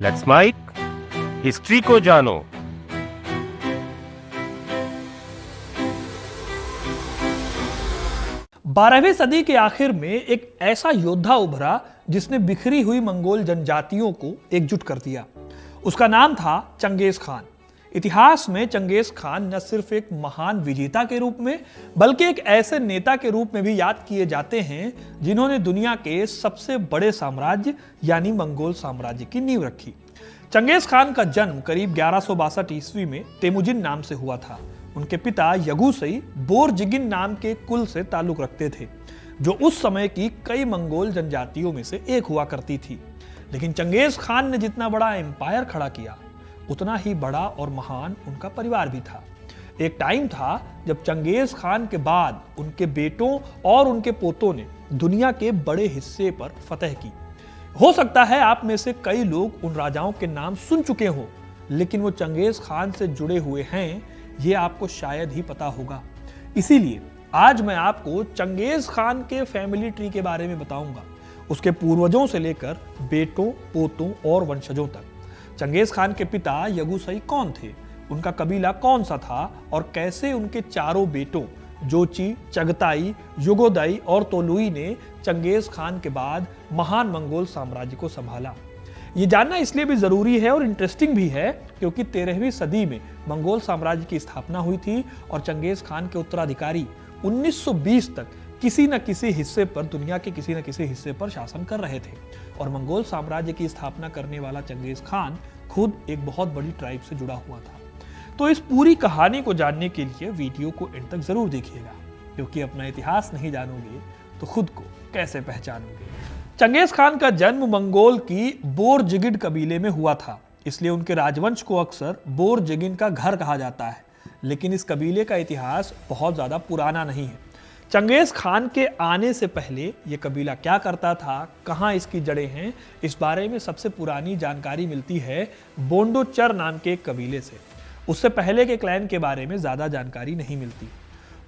Let's mic history को जानो। 12वीं सदी के आखिर में एक ऐसा योद्धा उभरा जिसने बिखरी हुई मंगोल जनजातियों को एकजुट कर दिया। उसका नाम था चंगेज खान। इतिहास में चंगेज खान न सिर्फ एक महान विजेता के रूप में बल्कि एक ऐसे नेता के रूप में भी याद किए जाते हैं जिन्होंने दुनिया के सबसे बड़े साम्राज्य यानी मंगोल साम्राज्य की नींव रखी। चंगेज खान का जन्म करीब 1162 ईस्वी में तेमुजिन नाम से हुआ था। उनके पिता यगुसई बोरजिगिन नाम के कुल से ताल्लुक रखते थे, जो उस समय की कई मंगोल जनजातियों में से एक हुआ करती थी। लेकिन चंगेज खान ने जितना बड़ा एम्पायर खड़ा किया, उतना ही बड़ा और महान उनका परिवार भी था। एक टाइम था जब चंगेज खान के बाद उनके बेटों और उनके पोतों ने दुनिया के बड़े हिस्से पर फतह की। हो सकता है आप में से कई लोग उन राजाओं के नाम सुन चुके हो, लेकिन वो चंगेज खान से जुड़े हुए हैं ये आपको शायद ही पता होगा। इसीलिए आज मैं आपको चंगेज खान के फैमिली ट्री के बारे में बताऊंगा, उसके पूर्वजों से लेकर बेटों, पोतों और वंशजों तक। चंगेज खान के पिता यगुसई कौन थे, उनका कबीला कौन सा था और कैसे उनके चारों बेटों जोची, चगताई, युगोदई और तोलुई ने चंगेज खान के बाद महान मंगोल साम्राज्य को संभाला। ये जानना इसलिए भी जरूरी है और इंटरेस्टिंग भी है क्योंकि 13वीं सदी में मंगोल साम्राज्य की स्थापना हुई थी और चंगेज खान के उत्तराधिकारी 1920 तक किसी न किसी हिस्से पर, दुनिया के किसी न किसी हिस्से पर शासन कर रहे थे। और मंगोल साम्राज्य की स्थापना करने वाला चंगेज खान खुद एक बहुत बड़ी ट्राइब से जुड़ा हुआ था। तो इस पूरी कहानी को जानने के लिए वीडियो को एंड तक जरूर देखिएगा, क्योंकि अपना इतिहास नहीं जानोगे तो खुद को कैसे पहचानोगे। चंगेज खान का जन्म मंगोल की बोरजिगिन कबीले में हुआ था, इसलिए उनके राजवंश को अक्सर बोरजिगिन का घर कहा जाता है। लेकिन इस कबीले का इतिहास बहुत ज्यादा पुराना नहीं है। चंगेज खान के आने से पहले यह कबीला क्या करता था, कहाँ इसकी जड़ें हैं, इस बारे में सबसे पुरानी जानकारी मिलती है बोंडोचर नाम के एक कबीले से। उससे पहले के क्लैन के बारे में ज्यादा जानकारी नहीं मिलती।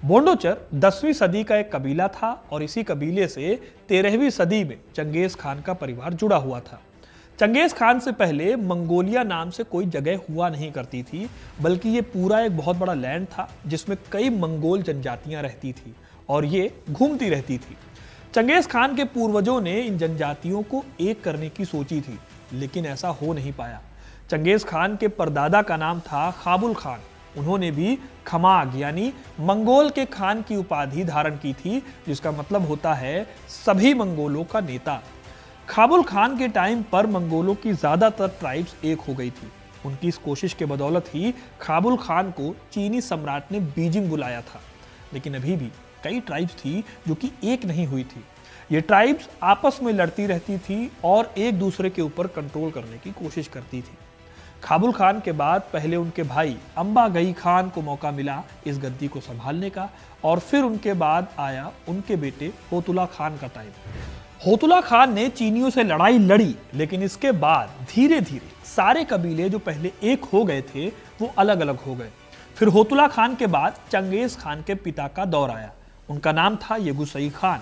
बोंडोचर 10वीं सदी का एक कबीला था और इसी कबीले से 13वीं सदी में चंगेज खान का परिवार जुड़ा हुआ था। चंगेज खान से पहले मंगोलिया नाम से कोई जगह हुआ नहीं करती थी, बल्कि ये पूरा एक बहुत बड़ा लैंड था जिसमें कई मंगोल जनजातियां रहती थी और ये घूमती रहती थी। चंगेज खान के पूर्वजों ने इन जनजातियों को एक करने की सोची थी, लेकिन ऐसा हो नहीं पाया। चंगेज खान के परदादा का नाम था खाबुल खान। उन्होंने भी खमाग यानी मंगोल के खान की उपाधि धारण की थी, जिसका मतलब होता है सभी मंगोलों का नेता। खाबुल खान के टाइम पर मंगोलों की ज्यादातर ट्राइब्स एक हो गई थी। उनकी इस कोशिश के बदौलत ही खाबुल खान को चीनी सम्राट ने बीजिंग बुलाया था। लेकिन अभी भी कई ट्राइब्स थी जो कि एक नहीं हुई थी। ये ट्राइब्स आपस में लड़ती रहती थी और एक दूसरे के ऊपर कंट्रोल करने की कोशिश करती थी। खाबुल खान के बाद पहले उनके भाई अंबागई खान को मौका मिला इस गद्दी को संभालने का, और फिर उनके बाद आया उनके बेटे होतुला खान का टाइम। होतुला खान ने चीनियों से लड़ाई लड़ी, लेकिन इसके बाद धीरे धीरे सारे कबीले जो पहले एक हो गए थे वो अलग अलग हो गए। फिर होतुला खान के बाद चंगेज खान के पिता का दौर आया। उनका नाम था यगुसई खान।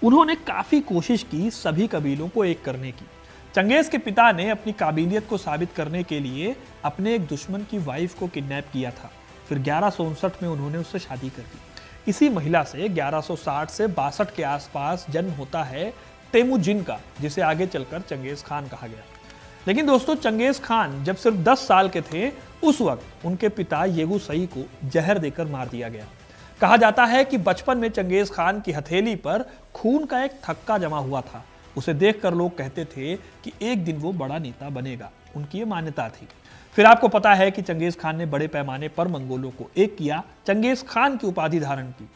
उन्होंने काफी कोशिश की सभी कबीलों को एक करने की। चंगेज के पिता ने अपनी काबिलियत को साबित करने के लिए अपने एक दुश्मन की वाइफ को किडनैप किया था। फिर 1159 में उन्होंने उससे शादी कर दी। इसी महिला से 1160 से 62 के आसपास जन्म होता है तेमुजिन का, जिसे आगे चलकर चंगेज खान कहा गया। लेकिन दोस्तों, चंगेज खान जब सिर्फ 10 साल के थे उस वक्त उनके पिता येगुसई को जहर देकर मार दिया गया। कहा जाता है कि बचपन में चंगेज खान की हथेली पर खून का एक थक्का जमा हुआ था। उसे देखकर लोग कहते थे कि एक दिन वो बड़ा नेता बनेगा। उनकी ये मान्यता थी। फिर आपको पता है कि चंगेज खान ने बड़े पैमाने पर मंगोलों को एक किया, चंगेज खान की उपाधि धारण की।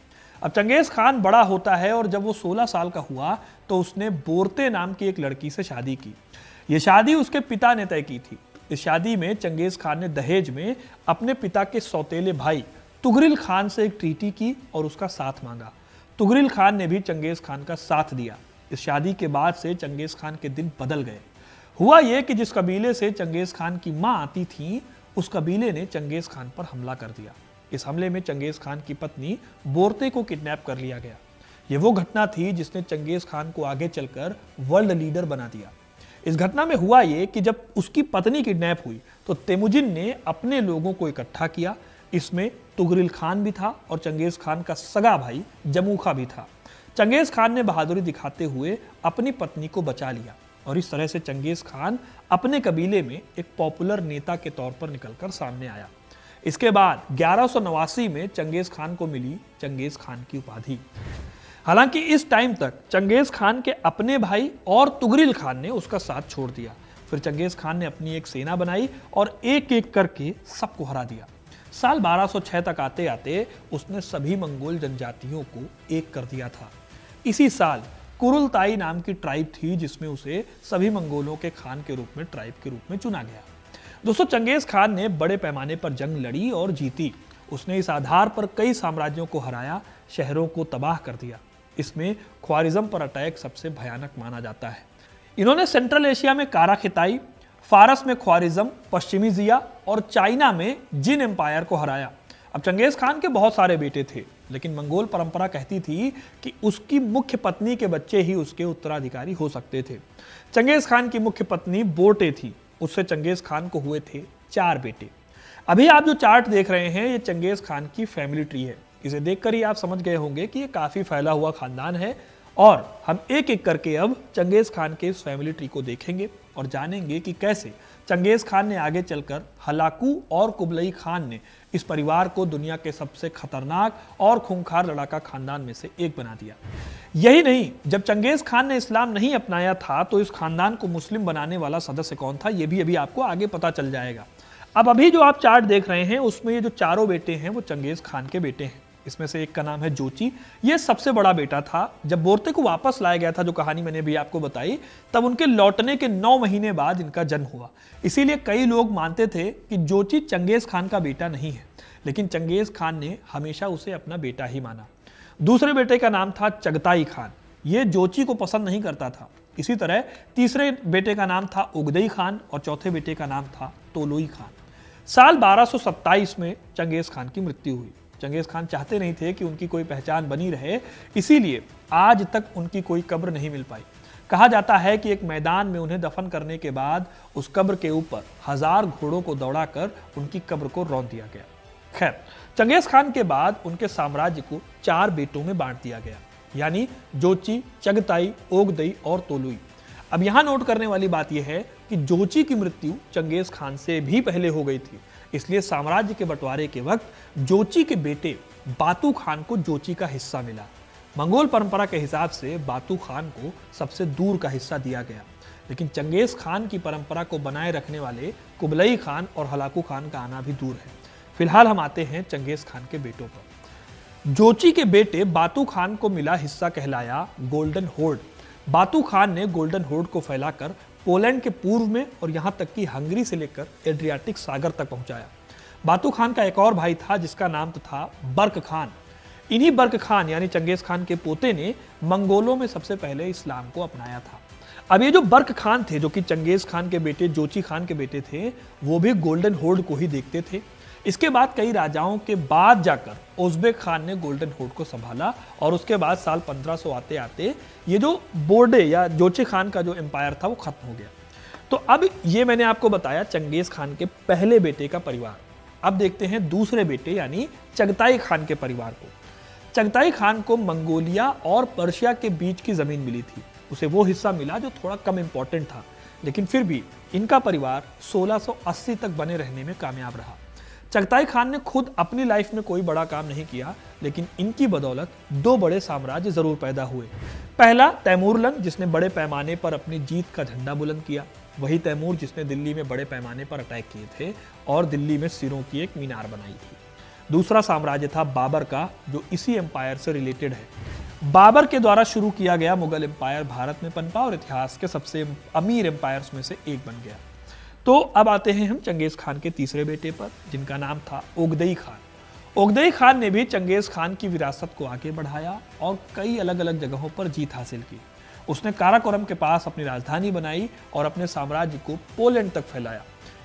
अब चंगेज खान बड़ा होता है और जब वो 16 साल का हुआ तो उसने बोरते नाम की एक लड़की से शादी की। ये शादी उसके पिता ने तय की थी। इस शादी में चंगेज खान ने दहेज में अपने पिता के सौतेले भाई तुगरिल खान से एक ट्रीटी की और उसका साथ मांगा। तुगरिल खान ने भी चंगेज खान का साथ दिया। इस शादी के बाद से चंगेज खान के दिन बदल गए। हुआ यह कि जिस कबीले से चंगेज खान की मां आती थी, उस कबीले ने चंगेज खान पर हमला कर दिया। इस हमले में चंगेज खान की पत्नी बोरते को किडनैप कर लिया गया। यह वो घटना थी जिसने चंगेज खान को आगे चलकर वर्ल्ड लीडर बना दिया। इस घटना में हुआ ये कि जब उसकी पत्नी किडनैप हुई तो तेमुजिन ने अपने लोगों को इकट्ठा किया। इसमें तुगरिल खान भी था और चंगेज खान का सगा भाई जमूखा भी था। चंगेज खान ने बहादुरी दिखाते हुए अपनी पत्नी को बचा लिया और इस तरह से चंगेज खान अपने कबीले में एक पॉपुलर नेता के तौर पर निकलकर सामने आया। इसके बाद 1189 में चंगेज खान को मिली चंगेज खान की उपाधि। हालांकि इस टाइम तक चंगेज खान के अपने भाई और तुगरिल खान ने उसका साथ छोड़ दिया। फिर चंगेज खान ने अपनी एक सेना बनाई और एक एक करके सबको हरा दिया। साल 1206 तक आते आते उसने सभी मंगोल जनजातियों को एक कर दिया था। इसी साल कुरुलताई नाम की ट्राइब थी जिसमें उसे सभी मंगोलों के खान के रूप में ट्राइब के रूप में चुना गया। दोस्तों, चंगेज खान ने बड़े पैमाने पर जंग लड़ी और जीती। उसने इस आधार पर कई साम्राज्यों को हराया, शहरों को तबाह कर दिया। इसमें ख्वारिज्म पर अटैक सबसे भयानक माना जाता है। इन्होंने सेंट्रल एशिया में कारा खिताई, फारस में ख्वारिज्म, पश्चिमी जिया और चाइना में जिन एम्पायर को हराया। अब चंगेज खान के बहुत सारे बेटे थे, लेकिन मंगोल परंपरा कहती थी कि उसकी मुख्य पत्नी के बच्चे ही उसके उत्तराधिकारी हो सकते थे। चंगेज खान की मुख्य पत्नी बोटे थी। उससे चंगेज खान को हुए थे 4 बेटे। अभी आप जो चार्ट देख रहे हैं ये चंगेज खान की फैमिली ट्री है। इसे देखकर ही आप समझ गए होंगे कि ये काफी फैला हुआ खानदान है और हम एक एक करके अब चंगेज खान के इस फैमिली ट्री को देखेंगे और जानेंगे कि कैसे चंगेज खान ने आगे चलकर हलाकू और कुबलई खान ने इस परिवार को दुनिया के सबसे खतरनाक और खूंखार लड़ाका खानदान में से एक बना दिया। यही नहीं, जब चंगेज खान ने इस्लाम नहीं अपनाया था तो इस खानदान को मुस्लिम बनाने वाला सदस्य कौन था, ये भी अभी आपको आगे पता चल जाएगा। अब अभी जो आप चार्ट देख रहे हैं उसमें ये जो चारों बेटे हैं वो चंगेज खान के बेटे हैं। इसमें से एक का नाम है जोची। ये सबसे बड़ा बेटा था। जब बोरते को वापस लाया गया था, जो कहानी मैंने भी आपको बताई, तब उनके लौटने के 9 महीने बाद इनका जन्म हुआ। इसीलिए कई लोग मानते थे कि जोची चंगेज खान का बेटा नहीं है, लेकिन चंगेज खान ने हमेशा उसे अपना बेटा ही माना। दूसरे बेटे का नाम था चगताई खान। ये जोची को पसंद नहीं करता था। इसी तरह तीसरे बेटे का नाम था उगदई खान और चौथे बेटे का नाम था तोलोई खान। साल 1227 में चंगेज खान की मृत्यु हुई। चंगेज खान चाहते नहीं थे कि उनकी कोई पहचान बनी रहे, इसीलिए आज तक उनकी कोई कब्र नहीं मिल पाई। कहा जाता है कि एक मैदान में उन्हें दफन करने के बाद उस कब्र के ऊपर 1000 घोड़ों को दौड़ाकर उनकी कब्र को रौंद दिया गया। खैर, चंगेज खान के बाद उनके साम्राज्य को 4 बेटों में बांट दिया गया, यानी जोची, चगताई, ओगदई और तोलुई। अब यहां नोट करने वाली बात यह है कि जोची की मृत्यु चंगेज खान से भी पहले हो गई थी, इसलिए साम्राज्य के बंटवारे के वक्त जोची के बेटे बातू खान को जोची का हिस्सा मिला। मंगोल परंपरा के हिसाब से बातू खान को सबसे दूर का हिस्सा दिया गया, लेकिन चंगेज खान की परंपरा को बनाए रखने वाले कुबलई खान और हलाकू खान का आना भी दूर है। फिलहाल हम आते हैं चंगेज खान के बेटों पर। जोची के बेटे बातू खान को मिला हिस्सा कहलाया गोल्डन होर्ड। बातू खान ने गोल्डन होर्ड को फैलाकर पोलैंड के पूर्व में और यहां तक कि हंगरी से लेकर एड्रियाटिक सागर तक पहुंचाया। बातू खान का एक और भाई था जिसका नाम था बर्क खान। इन्हीं बर्क खान यानी चंगेज खान के पोते ने मंगोलों में सबसे पहले इस्लाम को अपनाया था। अब ये जो बर्क खान थे, जो कि चंगेज खान के बेटे जोची खान के बेटे थे, वो भी गोल्डन होर्ड को ही देखते थे। इसके बाद कई राजाओं के बाद जाकर उज़्बेक खान ने गोल्डन होर्ड को संभाला और उसके बाद साल 1500 आते आते ये जो बोर्डे या जोची खान का जो एम्पायर था वो खत्म हो गया। तो अब ये मैंने आपको बताया चंगेज खान के पहले बेटे का परिवार। अब देखते हैं दूसरे बेटे यानी चगताई खान के परिवार को। चगताई खान को मंगोलिया और पर्शिया के बीच की जमीन मिली थी। उसे वो हिस्सा मिला जो थोड़ा कम इंपॉर्टेंट था, लेकिन फिर भी इनका परिवार 1680 तक बने रहने में कामयाब रहा। चगताई खान ने खुद अपनी लाइफ में कोई बड़ा काम नहीं किया, लेकिन इनकी बदौलत 2 बड़े साम्राज्य जरूर पैदा हुए। पहला तैमूरलंग, जिसने बड़े पैमाने पर अपनी जीत का झंडा बुलंद किया। वही तैमूर जिसने दिल्ली में बड़े पैमाने पर अटैक किए थे और दिल्ली में सिरों की एक मीनार बनाई थी। दूसरा साम्राज्य था बाबर का, जो इसी एम्पायर से रिलेटेड है। बाबर के द्वारा शुरू किया गया मुगल एम्पायर भारत में पनपा और इतिहास के सबसे अमीर एम्पायर्स में से एक बन गया। तो अब आते हैं हम चंगेज खान के तीसरे बेटे पर, जिनका नाम था ओगदई खान। ओगदई खान ने भी चंगेज खान की विरासत को आगे बढ़ाया और कई अलग अलग जगहों पर जीत हासिल की। उसने काराकोरम के पास अपनी राजधानी बनाई और अपने साम्राज्य को पोलैंड तक फैलाया।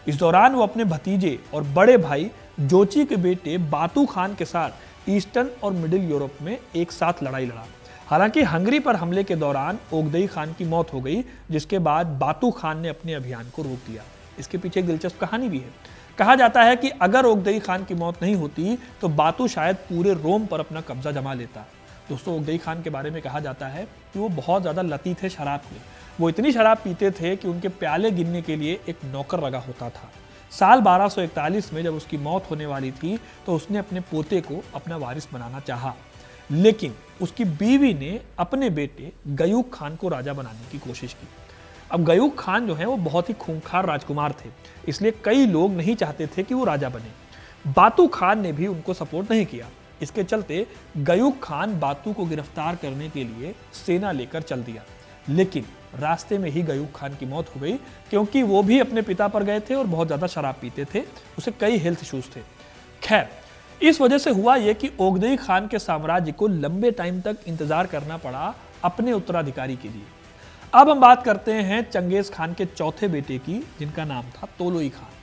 इस दौरान वो अपने भतीजे और बड़े भाई जोची के बेटे बातू खान के साथ ईस्टर्न और मिडिल यूरोप में एक साथ लड़ाई लड़ा। हालांकि हंगरी पर हमले के दौरान ओगदेई खान की मौत हो गई, जिसके बाद बातू खान ने अपने अभियान को रोक दिया। इसके पीछे एक दिलचस्प कहानी भी है। कहा जाता है कि अगर ओगदेई खान की मौत नहीं होती तो बातू शायद पूरे रोम पर अपना कब्जा जमा लेता। दोस्तों, ओगदेई खान के बारे में कहा जाता है कि वो बहुत ज़्यादा लती थे शराब के। वो इतनी शराब पीते थे कि उनके प्याले गिनने के लिए एक नौकर लगा होता था। साल 1241 में जब उसकी मौत होने वाली थी तो उसने अपने पोते को अपना वारिस बनाना चाहा, लेकिन उसकी बीवी ने अपने बेटे गयूक खान को राजा बनाने की कोशिश की। अब गयूक खान जो है वो बहुत ही खूंखार राजकुमार थे, इसलिए कई लोग नहीं चाहते थे कि वो राजा बने। बातू खान ने भी उनको सपोर्ट नहीं किया। इसके चलते गयूक खान बातू को गिरफ्तार करने के लिए सेना लेकर चल दिया, लेकिन रास्ते में ही गयूक खान की मौत हो गई, क्योंकि वो भी अपने पिता पर गए थे और बहुत ज़्यादा शराब पीते थे। उसे कई हेल्थ इश्यूज थे। खैर, इस वजह से हुआ ये कि ओगदेई खान के साम्राज्य को लंबे टाइम तक इंतजार करना पड़ा अपने उत्तराधिकारी के लिए। अब हम बात करते हैं चंगेज खान के चौथे बेटे की, जिनका नाम था तोलोई खान।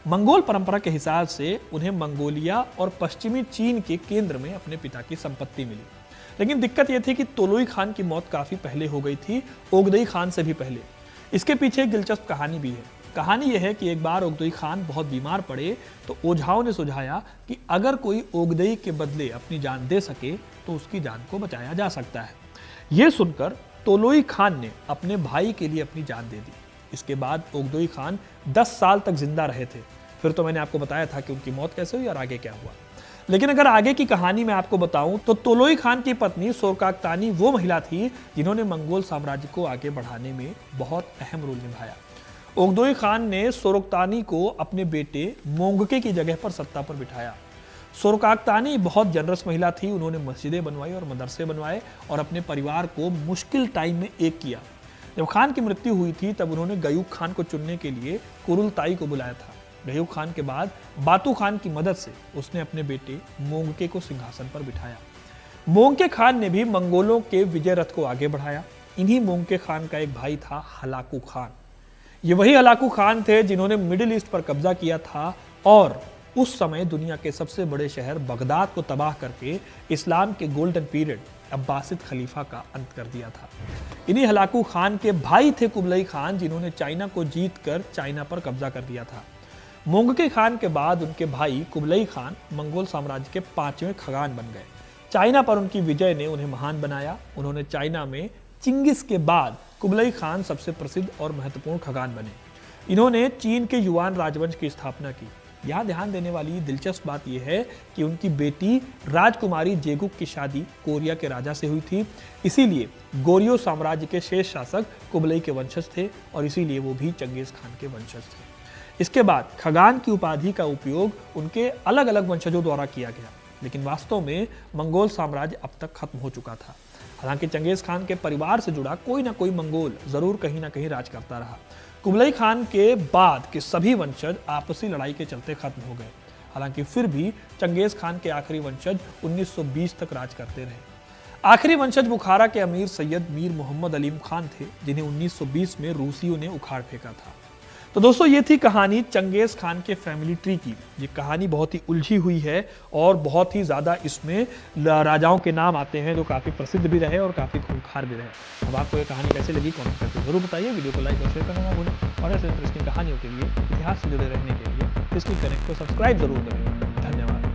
मंगोल परंपरा के हिसाब से उन्हें मंगोलिया और पश्चिमी चीन के केंद्र में अपने पिता की संपत्ति मिली, लेकिन दिक्कत यह थी कि तोलोई खान की मौत काफी पहले हो गई थी, ओगदेई खान से भी पहले। इसके पीछे एक दिलचस्प कहानी भी है। कहानी यह है कि एक बार ओगदेई खान बहुत बीमार पड़े तो ओझाओं ने सुझाया कि अगर कोई ओगदेई के बदले अपनी जान दे सके तो उसकी जान को बचाया जा सकता है। यह सुनकर तोलोई खान ने अपने भाई के लिए अपनी जान दे दी। इसके बाद ओगदेई खान 10 साल तक जिंदा रहे थे। फिर तो मैंने आपको बताया था कि उनकी मौत कैसे हुई और आगे क्या हुआ। लेकिन अगर आगे की कहानी मैं आपको बताऊं तो तोलोई खान की पत्नी सोरकाकतानी वो महिला थी जिन्होंने मंगोल साम्राज्य को आगे बढ़ाने में बहुत अहम रोल निभाया। ओगदेई खान ने सोरकाकतानी को अपने बेटे मोंगके की जगह पर सत्ता पर बिठाया। सोरकाकतानी बहुत जनरस महिला थी। उन्होंने मस्जिदें बनवाई और मदरसे बनवाए और अपने परिवार को मुश्किल टाइम में एक किया। जब खान की मृत्यु हुई थी तब उन्होंने गयूक खान को चुनने के लिए कुरुलताई को बुलाया था। गयूक खान के बाद बातू खान की मदद से उसने अपने बेटे मोंगके को सिंहासन पर बिठाया। मोंगके खान ने भी मंगोलों के विजय रथ को आगे बढ़ाया। इन्हीं मोंगके खान का एक भाई था हलाकू खान। ये वही हलाकू खान थे जिन्होंने मिडिल ईस्ट पर कब्जा किया था और उस समय दुनिया के सबसे बड़े शहर बगदाद को तबाह करके इस्लाम के गोल्डन पीरियड अब्बासिद खलीफा का अंत कर दिया था। इन्हीं हलाकू खान के भाई थे कुबलई खान, जिन्होंने चाइना को जीतकर चाइना पर कब्जा कर दिया था। मोंगके खान के बाद उनके भाई कुबलई खान मंगोल साम्राज्य के 5वें खगान बन गए। चाइना पर उनकी विजय ने उन्हें महान बनाया। उन्होंने चाइना में चिंगिस के बाद कुबलई खान सबसे प्रसिद्ध और महत्वपूर्ण खगान बने। इन्होंने चीन के युआन राजवंश की स्थापना की। यहाँ ध्यान देने वाली दिलचस्प बात यह है कि उनकी बेटी राजकुमारी जेगुक की शादी कोरिया के राजा से हुई थी। इसीलिए गोरियो साम्राज्य के शेष शासक कुबलई के वंशज थे और इसीलिए वो भी चंगेज खान के वंशज थे। इसके बाद खगान की उपाधि का उपयोग उनके अलग अलग वंशजों द्वारा किया गया, लेकिन वास्तव में मंगोल साम्राज्य अब तक खत्म हो चुका था। हालांकि चंगेज खान के परिवार से जुड़ा कोई ना कोई मंगोल जरूर कहीं ना कहीं राज करता रहा। कुबलई खान के बाद के सभी वंशज आपसी लड़ाई के चलते खत्म हो गए। हालांकि फिर भी चंगेज खान के आखिरी वंशज 1920 तक राज करते रहे। आखिरी वंशज बुखारा के अमीर सैयद मीर मोहम्मद अलीम खान थे, जिन्हें 1920 में रूसियों ने उखाड़ फेंका था। तो दोस्तों, ये थी कहानी चंगेज खान के फैमिली ट्री की। ये कहानी बहुत ही उलझी हुई है और बहुत ही ज़्यादा इसमें राजाओं के नाम आते हैं जो काफ़ी प्रसिद्ध भी रहे और काफ़ी खूंखार भी रहे। अब आपको ये कहानी कैसे लगी कमेंट करके जरूर बताइए। वीडियो को लाइक और शेयर करना ना भूलें और ऐसे इंटरेस्टिंग कहानियों के लिए, इतिहास से जुड़े रहने के लिए हिस्ट्री कनेक्ट को सब्सक्राइब जरूर करें। धन्यवाद।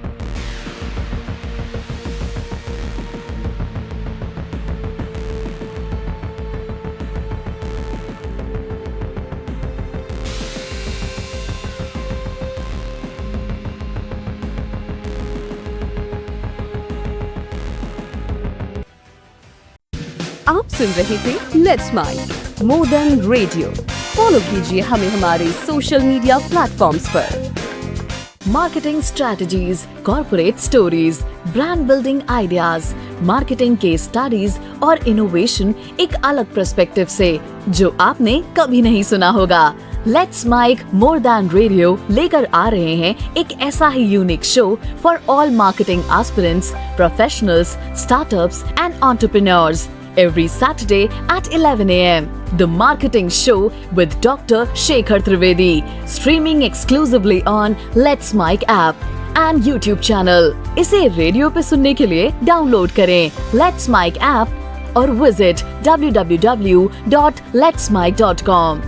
आप सुन रहे थे let's mic more than radio. Follow कीजिए हमें हमारे सोशल मीडिया प्लेटफॉर्म्स पर। Marketing strategies, corporate stories, brand building ideas, marketing case studies और इनोवेशन एक अलग पर्सपेक्टिव से, जो आपने कभी नहीं सुना होगा। Let's mic more than radio लेकर आ रहे हैं एक ऐसा ही unique show for all marketing aspirants, professionals, startups and entrepreneurs. Every Saturday at 11 a.m. The Marketing Show with Dr. Shekhar Trivedi, streaming exclusively on Let's Mic app and YouTube channel. इसे radio पे सुनने के लिए download करें Let's Mic app और visit www.letsmike.com।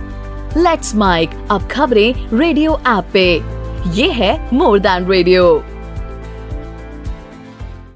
Let's mic, अब खबरें radio app पे। ये है मोर दैन रेडियो।